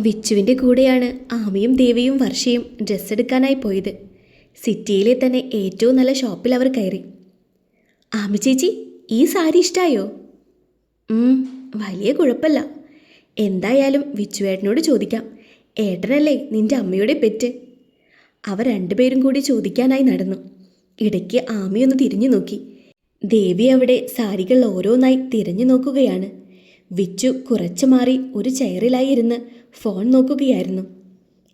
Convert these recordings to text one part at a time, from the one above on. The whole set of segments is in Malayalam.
വിച്ചുവിൻ്റെ കൂടെയാണ് ആമിയും ദേവിയും വർഷയും ഡ്രസ്സ് എടുക്കാനായി പോയത്. സിറ്റിയിലെ തന്നെ ഏറ്റവും നല്ല ഷോപ്പിൽ അവർ കയറി. ആമി ചേച്ചി, ഈ സാരി ഇഷ്ടായോ? വലിയ കുഴപ്പമില്ല. എന്തായാലും വിച്ചുവേട്ടനോട് ചോദിക്കാം. ഏട്ടനല്ലേ നിന്റെ അമ്മയുടെ പെറ്റ്. അവർ രണ്ടുപേരും കൂടി ചോദിക്കാനായി നടന്നു. ഇടയ്ക്ക് ആമിയൊന്ന് തിരിഞ്ഞു നോക്കി. ദേവി അവിടെ സാരികൾ ഓരോന്നായി തിരഞ്ഞു നോക്കുകയാണ്. വിച്ചു കുറച്ചു മാറി ഒരു ചെയറിലായി ഇരുന്ന് ഫോൺ നോക്കുകയായിരുന്നു.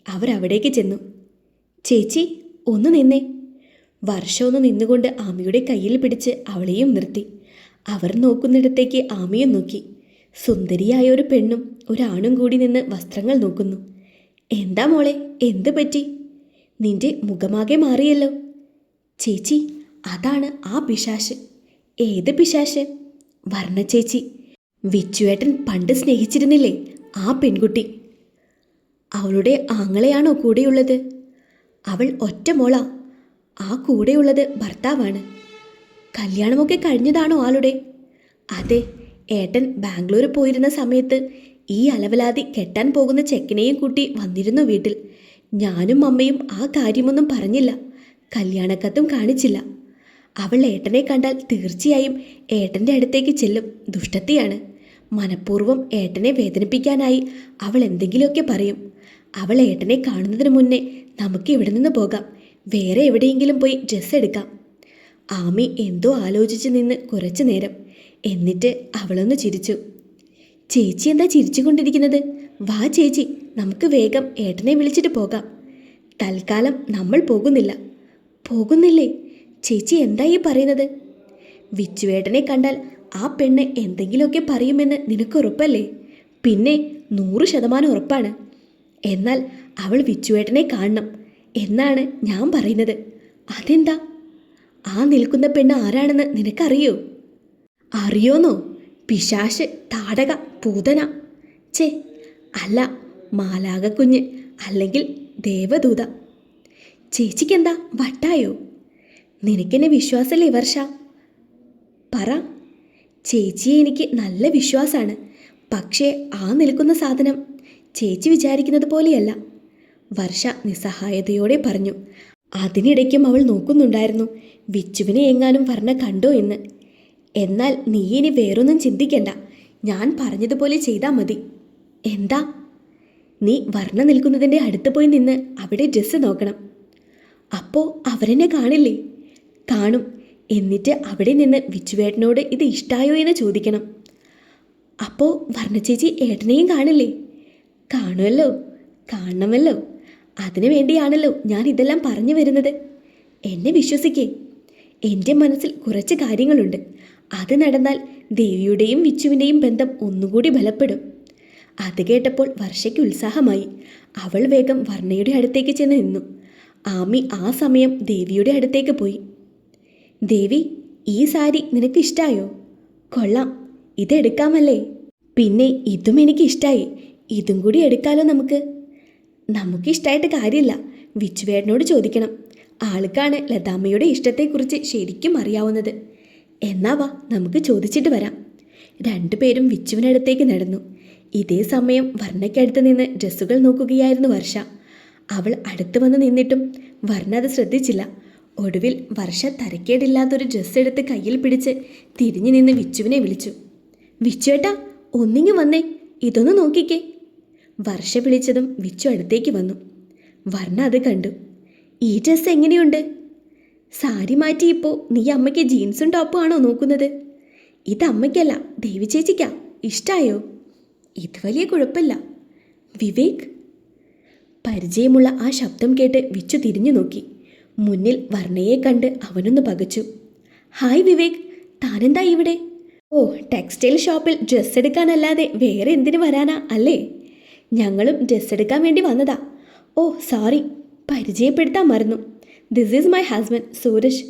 അവരവിടേക്ക് ചെന്നു. ചേച്ചി, ഒന്ന് നിന്നേ. വർഷ ഒന്ന് നിന്നുകൊണ്ട് ആമിയുടെ കയ്യിൽ പിടിച്ച് അവളെയും നിർത്തി. അവർ നോക്കുന്നിടത്തേക്ക് ആമിയും നോക്കി. സുന്ദരിയായ ഒരു പെണ്ണും ഒരാണും കൂടി നിന്ന് വസ്ത്രങ്ങൾ നോക്കുന്നു. എന്താ മോളെ, എന്ത് പറ്റി? നിന്റെ മുഖമാകെ മാറിയല്ലോ. ചേച്ചി, അതാണ് ആ പിശാശ്. ഏത് പിശാശ്? വർണ്ണ ചേച്ചി. വിച്ചുവേട്ടൻ പണ്ട് സ്നേഹിച്ചിരുന്നില്ലേ ആ പെൺകുട്ടി. അവളുടെ ആങ്ങളെയാണോ കൂടെയുള്ളത്? അവൾ ഒറ്റ മോളാ. ആ കൂടെയുള്ളത് ഭർത്താവാണ്. കല്യാണമൊക്കെ കഴിഞ്ഞതാണോ ആളുടെ? അതെ, ഏട്ടൻ ബാംഗ്ലൂർ പോയിരുന്ന സമയത്ത് ഈ അലവലാതി കെട്ടാൻ പോകുന്ന ചെക്കനെയും കൂട്ടി വന്നിരുന്നു വീട്ടിൽ. ഞാനും അമ്മയും ആ കാര്യമൊന്നും പറഞ്ഞില്ല, കല്യാണക്കത്തും കാണിച്ചില്ല. അവൾ ഏട്ടനെ കണ്ടാൽ തീർച്ചയായും ഏട്ടൻ്റെ അടുത്തേക്ക് ചെല്ലും. ദുഷ്ടത്തിയാണ്. മനഃപൂർവ്വം ഏട്ടനെ വേദനിപ്പിക്കാനായി അവൾ എന്തെങ്കിലുമൊക്കെ പറയും. അവൾ ഏട്ടനെ കാണുന്നതിന് മുന്നേ നമുക്ക് ഇവിടെ നിന്ന് പോകാം, വേറെ എവിടെയെങ്കിലും പോയി ഡ്രസ്സ് എടുക്കാം. ആമി എന്തോ ആലോചിച്ച് നിന്ന് കുറച്ചു നേരം. എന്നിട്ട് അവളൊന്ന് ചിരിച്ചു. ചേച്ചി എന്താ ചിരിച്ചു കൊണ്ടിരിക്കുന്നത്? വാ ചേച്ചി, നമുക്ക് വേഗം ഏട്ടനെ വിളിച്ചിട്ട് പോകാം. തൽക്കാലം നമ്മൾ പോകുന്നില്ല. പോകുന്നില്ലേ? ചേച്ചി എന്താ ഈ പറയുന്നത്? വിച്ചുവേട്ടനെ കണ്ടാൽ ആ പെണ്ണ് എന്തെങ്കിലുമൊക്കെ പറയുമെന്ന് നിനക്ക് ഉറപ്പല്ലേ? പിന്നെ 100% ഉറപ്പാണ്. എന്നാൽ അവൾ വിച്ചുവേട്ടനെ കാണണം എന്നാണ് ഞാൻ പറയുന്നത്. അതെന്താ? ആ നിൽക്കുന്ന പെണ്ണ് ആരാണെന്ന് നിനക്കറിയോ? അറിയോന്നോ? പിശാശ്, താടക, പൂതന. ചേ, അല്ല, മാലാകക്കുഞ്ഞ്, അല്ലെങ്കിൽ ദേവദൂത. ചേച്ചിക്കെന്താ വട്ടായോ? നിനക്കെന്നെ വിശ്വാസമല്ലേ വർഷ? പറ. ചേച്ചിയെ എനിക്ക് നല്ല വിശ്വാസമാണ്. പക്ഷേ ആ നിൽക്കുന്ന സാധനം ചേച്ചി വിചാരിക്കുന്നത് പോലെയല്ല. വർഷ നിസ്സഹായതയോടെ പറഞ്ഞു. അതിനിടയ്ക്കും അവൾ നോക്കുന്നുണ്ടായിരുന്നു വിച്ചുവിനെ എങ്ങാനും വർണ്ണ കണ്ടോ എന്ന്. എന്നാൽ നീ ഇനി വേറൊന്നും ചിന്തിക്കണ്ട. ഞാൻ പറഞ്ഞതുപോലെ ചെയ്താൽ മതി. എന്താ? നീ വർണ്ണ നിൽക്കുന്നതിൻ്റെ അടുത്ത് പോയി നിന്ന് അവിടെ ഡ്രസ്സ് നോക്കണം. അപ്പോൾ അവരെന്നെ കാണില്ലേ? കാണും. എന്നിട്ട് അവിടെ നിന്ന് വിച്ചുവേട്ടനോട് ഇത് ഇഷ്ടായോ എന്ന് ചോദിക്കണം. അപ്പോൾ വർണ്ണ ചേച്ചി ഏട്ടനെയും കാണില്ലേ? കാണുമല്ലോ, കാണണമല്ലോ. അതിനു വേണ്ടിയാണല്ലോ ഞാൻ ഇതെല്ലാം പറഞ്ഞു വരുന്നത്. എന്നെ വിശ്വസിക്കേ. എൻ്റെ മനസ്സിൽ കുറച്ച് കാര്യങ്ങളുണ്ട്. അത് നടന്നാൽ ദേവിയുടെയും വിച്ചുവിൻ്റെയും ബന്ധം ഒന്നുകൂടി ബലപ്പെടും. അത് കേട്ടപ്പോൾ വർഷയ്ക്ക് ഉത്സാഹമായി. അവൾ വേഗം വർണ്ണയുടെ അടുത്തേക്ക് ചെന്ന് നിന്നു. ആമി ആ സമയം ദേവിയുടെ അടുത്തേക്ക് പോയി. ദേവി, ഈ സാരി നിനക്ക് ഇഷ്ടായോ? കൊള്ളാം, ഇതെടുക്കാമല്ലേ? പിന്നെ ഇതും എനിക്ക് ഇഷ്ടായി. ഇതും കൂടി എടുക്കാലോ നമുക്ക്. നമുക്കിഷ്ടായിട്ട് കാര്യമില്ല, വിച്ചുവേട്ടനോട് ചോദിക്കണം. ആൾക്കാണ് ലതാമ്മയുടെ ഇഷ്ടത്തെക്കുറിച്ച് ശരിക്കും അറിയാവുന്നത്. എന്നാ വാ, നമുക്ക് ചോദിച്ചിട്ട് വരാം. രണ്ടുപേരും വിച്ചുവിനടുത്തേക്ക് നടന്നു. ഇതേ സമയം വർണ്ണയ്ക്കടുത്ത് നിന്ന് ഡ്രസ്സുകൾ നോക്കുകയായിരുന്നു വർഷ. അവൾ അടുത്ത് വന്ന് നിന്നിട്ടും വർണ്ണ അത് ശ്രദ്ധിച്ചില്ല. ഒടുവിൽ വർഷ തരക്കേടില്ലാത്തൊരു ഡ്രസ്സ് എടുത്ത് കയ്യിൽ പിടിച്ച് തിരിഞ്ഞു നിന്ന് വിച്ചുവിനെ വിളിച്ചു. വിച്ചുവേട്ടാ, ഒന്നിങ്ങ് വന്നേ, ഇതൊന്ന് നോക്കിക്കേ. വർഷ വിളിച്ചതും വിച്ചു അടുത്തേക്ക് വന്നു. വർണ്ണ അത് കണ്ടു. ഈ ഡ്രസ്സ് എങ്ങനെയുണ്ട്? സാരി മാറ്റി ഇപ്പോൾ നീ അമ്മയ്ക്ക് ജീൻസും ടോപ്പും ആണോ നോക്കുന്നത്? ഇത് അമ്മയ്ക്കല്ല, ദേവി ചേച്ചിക്കാ. ഇഷ്ടായോ? ഇത് വലിയ കുഴപ്പമില്ല. വിവേക്? പരിചയമുള്ള ആ ശബ്ദം കേട്ട് വിച്ചു തിരിഞ്ഞു നോക്കി. മുന്നിൽ വർണ്ണയെ കണ്ട് അവനൊന്ന് പകച്ചു. ഹായ് വിവേക്, താനെന്താ ഇവിടെ? ഓ, ടെക്സ്റ്റൈൽ ഷോപ്പിൽ ഡ്രസ്സ് എടുക്കാനല്ലാതെ വേറെ എന്തിനു വരാനാ അല്ലേ? ഞങ്ങളും ഡ്രസ്സ് എടുക്കാൻ വേണ്ടി വന്നതാ. ഓ സോറി, പരിചയപ്പെടുത്താൻ മറന്നു. This is my husband Suraj.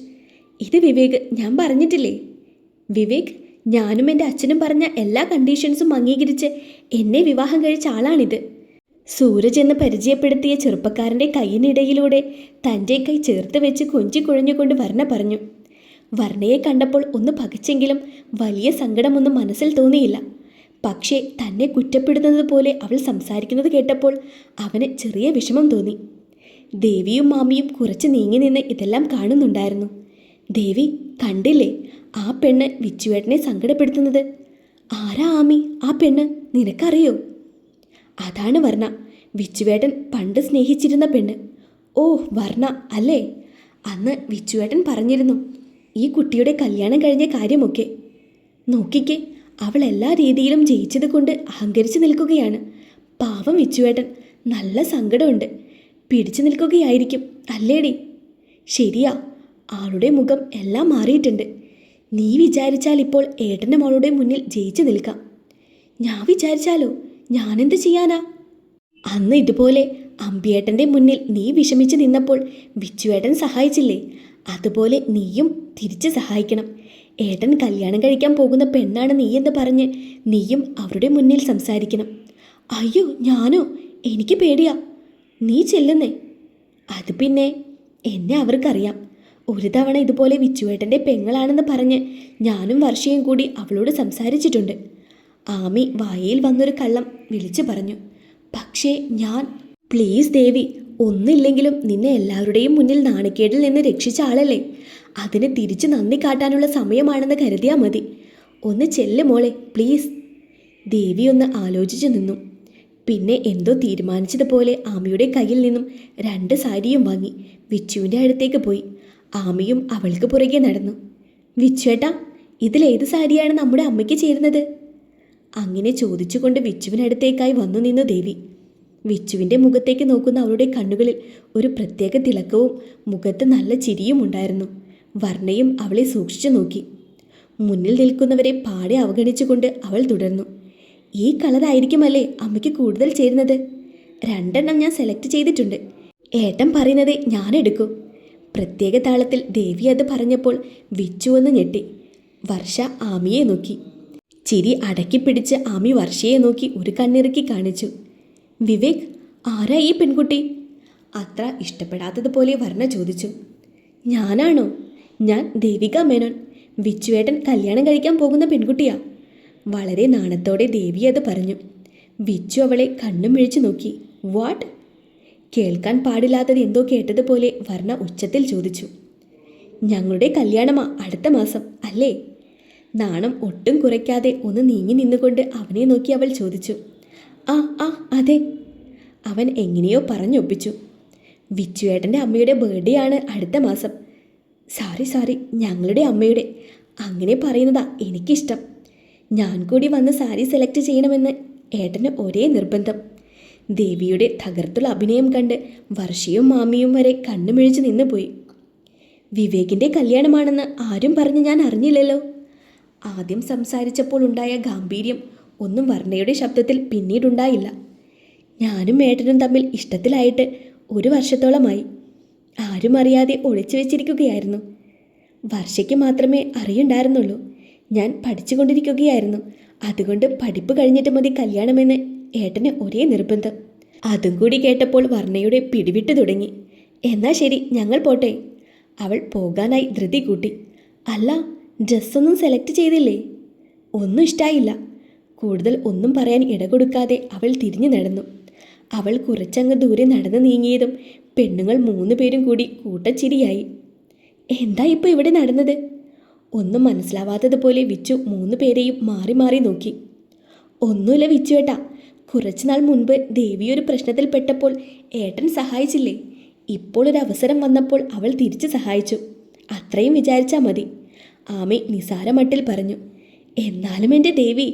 ഇത് വിവേക്, ഞാൻ പറഞ്ഞിട്ടില്ലേ? വിവേക്, ഞാനും എൻ്റെ അച്ഛനും പറഞ്ഞ എല്ലാ കണ്ടീഷൻസും അംഗീകരിച്ച് എന്നെ വിവാഹം കഴിച്ച ആളാണിത്. സൂരജ് എന്ന് പരിചയപ്പെടുത്തിയ ചെറുപ്പക്കാരൻ്റെ കൈയിനിടയിലൂടെ തൻ്റെ കൈ ചേർത്ത് വെച്ച് കൊഞ്ചിക്കുഴഞ്ഞുകൊണ്ട് വർണ്ണ പറഞ്ഞു. വർണ്ണയെ കണ്ടപ്പോൾ ഒന്ന് പകച്ചെങ്കിലും വലിയ സങ്കടമൊന്നും മനസ്സിൽ തോന്നിയില്ല. പക്ഷേ തന്നെ കുറ്റപ്പെടുന്നത് പോലെ അവൾ സംസാരിക്കുന്നത് കേട്ടപ്പോൾ അവന് ചെറിയ വിഷമം തോന്നി. ദേവിയും മാമിയും കുറച്ച് നീങ്ങി നിന്ന് ഇതെല്ലാം കാണുന്നുണ്ടായിരുന്നു. ദേവി, കണ്ടില്ലേ ആ പെണ്ണ് വിച്ചുവേട്ടനെ സങ്കടപ്പെടുത്തുന്നത്? ആരാ ആമി ആ പെണ്ണ്, നിനക്കറിയോ? അതാണ് വർണ്ണ, വിച്ചുവേട്ടൻ പണ്ട് സ്നേഹിച്ചിരുന്ന പെണ്ണ്. ഓ വർണ്ണ അല്ലേ? അന്ന് വിച്ചുവേട്ടൻ പറഞ്ഞിരുന്നു ഈ കുട്ടിയുടെ കല്യാണം കഴിഞ്ഞ കാര്യമൊക്കെ. നോക്കിക്കേ, അവൾ എല്ലാ രീതിയിലും ജയിച്ചത് കൊണ്ട് അഹങ്കരിച്ചു നിൽക്കുകയാണ്. പാവം വിച്ചുവേട്ടൻ, നല്ല സങ്കടമുണ്ട്. പിടിച്ചു നിൽക്കുകയായിരിക്കും അല്ലേടി? ശരിയാ, ആളുടെ മുഖം എല്ലാം മാറിയിട്ടുണ്ട്. നീ വിചാരിച്ചാൽ ഇപ്പോൾ ഏട്ടൻ്റെ മോളുടെ മുന്നിൽ ജയിച്ചു നിൽക്കാം. ഞാൻ വിചാരിച്ചാലോ? ഞാനെന്ത് ചെയ്യാനാ? അന്ന് ഇതുപോലെ അമ്പിയേട്ടൻ്റെ മുന്നിൽ നീ വിഷമിച്ച് നിന്നപ്പോൾ വിച്ചുവേട്ടൻ സഹായിച്ചില്ലേ? അതുപോലെ നീയും തിരിച്ച് സഹായിക്കണം. ഏട്ടൻ കല്യാണം കഴിക്കാൻ പോകുന്ന പെണ്ണാണ് നീയെന്ന് പറഞ്ഞ് നീയും അവരുടെ മുന്നിൽ സംസാരിക്കണം. അയ്യോ ഞാനോ? എനിക്ക് പേടിയാ. നീ ചെല്ലുന്നേ. അത് പിന്നെ എന്നെ അവർക്കറിയാം. ഒരു തവണ ഇതുപോലെ വിച്ചുവേട്ടൻ്റെ പെങ്ങളാണെന്ന് പറഞ്ഞ് ഞാനും വർഷയും കൂടി അവളോട് സംസാരിച്ചിട്ടുണ്ട്. ആമി വായിൽ വന്നൊരു കള്ളം വിളിച്ചു പറഞ്ഞു. പക്ഷേ ഞാൻ... പ്ലീസ് ദേവി, ഒന്നില്ലെങ്കിലും നിന്നെ എല്ലാവരുടെയും മുന്നിൽ നാണക്കേടിൽ നിന്ന് രക്ഷിച്ച ആളല്ലേ? അതിന് തിരിച്ച് നന്ദി കാട്ടാനുള്ള സമയമാണെന്ന് കരുതിയാൽ മതി. ഒന്ന് ചെല്ല് മോളെ പ്ലീസ്. ദേവി ഒന്ന് ആലോചിച്ചു നിന്നു. പിന്നെ എന്തോ തീരുമാനിച്ചതുപോലെ ആമിയുടെ കയ്യിൽ നിന്നും 2 സാരിയും വാങ്ങി വിച്ചുവിൻ്റെ അടുത്തേക്ക് പോയി. ആമിയും അവൾക്ക് പുറകെ നടന്നു. വിച്ചുവേട്ടാ, ഇതിലേത് സാരിയാണ് നമ്മുടെ അമ്മയ്ക്ക് ചേരുന്നത്? അങ്ങനെ ചോദിച്ചുകൊണ്ട് വിച്ചുവിനടുത്തേക്കായി വന്നു നിന്നു ദേവി. വിച്ചുവിൻ്റെ മുഖത്തേക്ക് നോക്കുന്ന അവളുടെ കണ്ണുകളിൽ ഒരു പ്രത്യേക തിളക്കവും മുഖത്ത് നല്ല ചിരിയും ഉണ്ടായിരുന്നു. വർണ്ണയും അവളെ സൂക്ഷിച്ചു നോക്കി. മുന്നിൽ നിൽക്കുന്നവരെ പാടെ അവഗണിച്ചുകൊണ്ട് അവൾ തുടർന്നു. ഈ കളറായിരിക്കുമല്ലേ അമ്മയ്ക്ക് കൂടുതൽ ചേരുന്നത്? 2 എണ്ണം ഞാൻ സെലക്ട് ചെയ്തിട്ടുണ്ട്. ഏട്ടൻ പറയുന്നത് ഞാൻ എടുക്കും. പ്രത്യേക താളത്തിൽ ദേവി അത് പറഞ്ഞപ്പോൾ വിച്ചു ഒന്ന് ഞെട്ടി. വർഷ ആമിയെ നോക്കി. ചിരി അടക്കിപ്പിടിച്ച് ആമി വർഷയെ നോക്കി ഒരു കണ്ണിറുക്കി കാണിച്ചു. വിവേക്, ആരാ ഈ പെൺകുട്ടി? അത്ര ഇഷ്ടപ്പെടാത്തതുപോലെ വർണ്ണ ചോദിച്ചു. ഞാനാണോ? ഞാൻ ദേവിക മേനോൻ. വിച്ചുവേട്ടൻ കല്യാണം കഴിക്കാൻ പോകുന്ന പെൺകുട്ടിയാ. വളരെ നാണത്തോടെ ദേവി അത് പറഞ്ഞു. വിച്ചു അവളെ കണ്ണും മിഴിച്ചു നോക്കി. വാട്ട്? കേൾക്കാൻ പാടില്ലാത്തത് എന്തോ കേട്ടതുപോലെ വർണ്ണ ഉച്ചത്തിൽ ചോദിച്ചു. ഞങ്ങളുടെ കല്യാണമാ അടുത്ത മാസം അല്ലേ? നാണം ഒട്ടും കുറയ്ക്കാതെ ഒന്ന് നീങ്ങി നിന്നുകൊണ്ട് അവനെ നോക്കി അവൾ ചോദിച്ചു. ആ ആ അതെ. അവൻ എങ്ങനെയോ പറഞ്ഞൊപ്പിച്ചു. വിച്ചുവേട്ടൻ്റെ അമ്മയുടെ ബർത്ത്ഡേ ആണ് അടുത്ത മാസം. സോറി, ഞങ്ങളുടെ അമ്മയുടെ. അങ്ങനെ പറയുന്നതാ എനിക്കിഷ്ടം. ഞാൻ കൂടി വന്ന് സാരി സെലക്ട് ചെയ്യണമെന്ന് ഏട്ടന് ഒരേ നിർബന്ധം. ദേവിയുടെ തകർത്തുള്ള അഭിനയം കണ്ട് വർഷയും മാമിയും വരെ കണ്ണുമിഴിച്ച് നിന്നുപോയി. വിവേകിൻ്റെ കല്യാണമാണെന്ന് ആരും പറഞ്ഞ് ഞാൻ അറിഞ്ഞില്ലല്ലോ. ആദ്യം സംസാരിച്ചപ്പോൾ ഉണ്ടായ ഗാംഭീര്യം ഒന്നും വർണ്ണയുടെ ശബ്ദത്തിൽ പിന്നീടുണ്ടായില്ല. ഞാനും ഏട്ടനും തമ്മിൽ ഇഷ്ടത്തിലായിട്ട് 1 വർഷത്തോളമായി. ആരും അറിയാതെ ഒളിച്ചു വെച്ചിരിക്കുകയായിരുന്നു. വർഷയ്ക്ക് മാത്രമേ അറിയുണ്ടായിരുന്നുള്ളൂ. ഞാൻ പഠിച്ചുകൊണ്ടിരിക്കുകയായിരുന്നു. അതുകൊണ്ട് പഠിപ്പ് കഴിഞ്ഞിട്ട് മതി കല്യാണമെന്ന് ഏട്ടന് ഒരേ നിർബന്ധം. അതും കൂടി കേട്ടപ്പോൾ വർണ്ണയുടെ പിടിവിട്ടു തുടങ്ങി. എന്നാ ശരി, ഞങ്ങൾ പോട്ടെ. അവൾ പോകാനായി ധൃതി കൂട്ടി. അല്ല, ഡ്രസ്സൊന്നും സെലക്ട് ചെയ്തില്ലേ? ഒന്നും ഇഷ്ടായില്ല. കൂടുതൽ ഒന്നും പറയാൻ ഇടകൊടുക്കാതെ അവൾ തിരിഞ്ഞു നടന്നു. അവൾ കുറച്ചങ്ങ് ദൂരെ നടന്നു നീങ്ങിയതും പെണ്ണുങ്ങൾ 3 പേരും കൂടി കൂട്ടച്ചിരിയായി. എന്താ ഇപ്പോൾ ഇവിടെ നടന്നത്? ഒന്നും മനസ്സിലാവാത്തതുപോലെ വിച്ചു 3 പേരെയും മാറി മാറി നോക്കി. ഒന്നുമില്ല വിച്ചുവേട്ടാ, കുറച്ചുനാൾ മുൻപ് ദേവിയൊരു പ്രശ്നത്തിൽപ്പെട്ടപ്പോൾ ഏട്ടൻ സഹായിച്ചില്ലേ? ഇപ്പോൾ ഒരു അവസരം വന്നപ്പോൾ അവൾ തിരിച്ച് സഹായിച്ചു. അത്രയും വിചാരിച്ചാൽ മതി. ആമി നിസാരമട്ടിൽ പറഞ്ഞു. എന്നാലും എൻ്റെ ദേവി,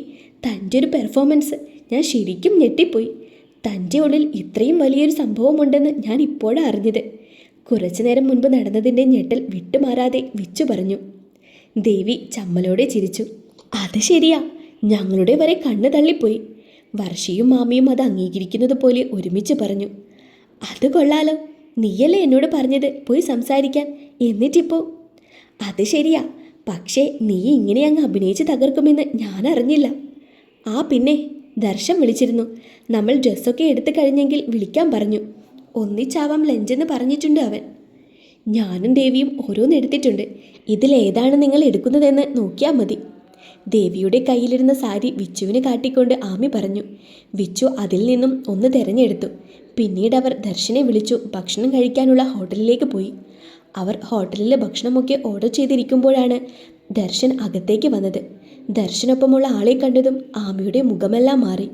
തൻ്റെ ഒരു പെർഫോമൻസ് ഞാൻ ശരിക്കും ഞെട്ടിപ്പോയി. തൻ്റെ ഉള്ളിൽ ഇത്രയും വലിയൊരു സംഭവമുണ്ടെന്ന് ഞാൻ ഇപ്പോഴാണ് അറിഞ്ഞത്. കുറച്ചു നേരം മുൻപ് നടന്നതിൻ്റെ ഞെട്ടൽ വിട്ടുമാറാതെ വിച്ചു പറഞ്ഞു. ദേവി ചമ്മലോടെ ചിരിച്ചു. അത് ശരിയാ, ഞങ്ങളുടെ വരെ കണ്ണ് തള്ളിപ്പോയി. വർഷയും മാമിയും അത് അംഗീകരിക്കുന്നത് പോലെ ഒരുമിച്ച് പറഞ്ഞു. അത് കൊള്ളാലോ, നീയല്ലേ എന്നോട് പറഞ്ഞത് പോയി സംസാരിക്കാൻ, എന്നിട്ടിപ്പോൾ? അത് ശരിയാ, പക്ഷേ നീ ഇങ്ങനെ അങ്ങ് അഭിനയിച്ച് തകർക്കുമെന്ന് ഞാൻ അറിഞ്ഞില്ല. ആ പിന്നെ ദർശൻ വിളിച്ചിരുന്നു. നമ്മൾ ഡ്രസ്സൊക്കെ എടുത്തു കഴിഞ്ഞെങ്കിൽ വിളിക്കാൻ പറഞ്ഞു. ഒന്നിച്ചാവാം ലഞ്ചെന്ന് പറഞ്ഞിട്ടുണ്ട് അവൻ. ഞാനും ദേവിയും ഓരോന്ന് എടുത്തിട്ടുണ്ട്. ഇതിലേതാണ് നിങ്ങൾ എടുക്കുന്നതെന്ന് നോക്കിയാൽ മതി. ദേവിയുടെ കയ്യിലിരുന്ന സാരി വിച്ചുവിന് കാട്ടിക്കൊണ്ട് ആമി പറഞ്ഞു. വിച്ചു അതിൽ നിന്നും ഒന്ന് തിരഞ്ഞെടുത്തു. പിന്നീട് അവർ ദർശനെ വിളിച്ചു ഭക്ഷണം കഴിക്കാനുള്ള ഹോട്ടലിലേക്ക് പോയി. അവർ ഹോട്ടലിലെ ഭക്ഷണമൊക്കെ ഓർഡർ ചെയ്തിരിക്കുമ്പോഴാണ് ദർശൻ അകത്തേക്ക് വന്നത്. ദർശനൊപ്പമുള്ള ആളെ കണ്ടതും ആമിയുടെ മുഖമെല്ലാം മാറി.